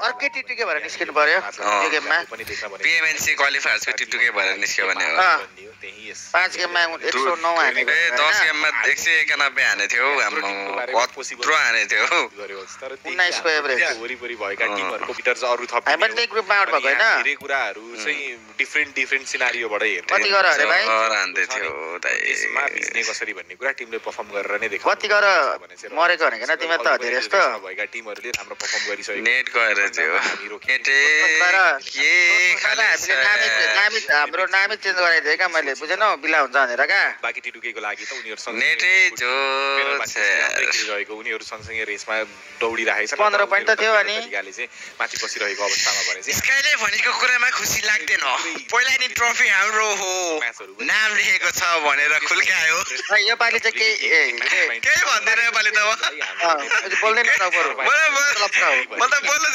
अर्कै टिटुके भएर निस्किनु पर्यो यो गेममा पिएमएनसी क्वालिफायर्सको टिटुकै भएर निस्क्यो भने हो 5 गेममा 109 हानेको 10 गेममा 191 हाने थियो हाम्रो कत्रो हाने थियो 19 को एभरेज वरिपरि भएका टिमहरुको पिटर्स अरु थप हामी पनि ग्रुपमा आउट भएको हैन धेरै कुराहरु चाहिँ डिफरेन्ट सिनारियोबाट हेर्ने कति गर अरे भाइ हान्दै थियो यसमा बिज्ने कसरी भन्ने कुरा टिमले परफर्म गरेर नै देखाउँछ कति गर मरेको भनेको न तिमी त धेरै जस्तो भएका टिमहरुले राम्रो परफर्म गरिसकेको नेट गएर थियो केटे के खाली हाम्रो नामै चेन्ज गराइदिए का मैले बुझेनौ बिला हुन्छ भनेर का बाकी टिटुकेको लागि त उनीहरुसँग नेटै जो रहेको उनीहरु सँगसँगै रेसमा दौडिरहेको छ 15 पोइन्ट त थियो अनि गाले चाहिँ माथि बसिरहेको अवस्थामा भने चाहिँ स्काइले भनेको कुरामा खुसी लाग्दैन पहिला नि ट्रफी हाम्रो हो नाम लेखेको छ भनेर खुल्कायो यो पाली चाहिँ केही भन्दैन यो पाली त बोल्दैन त बरु म त बोल्नु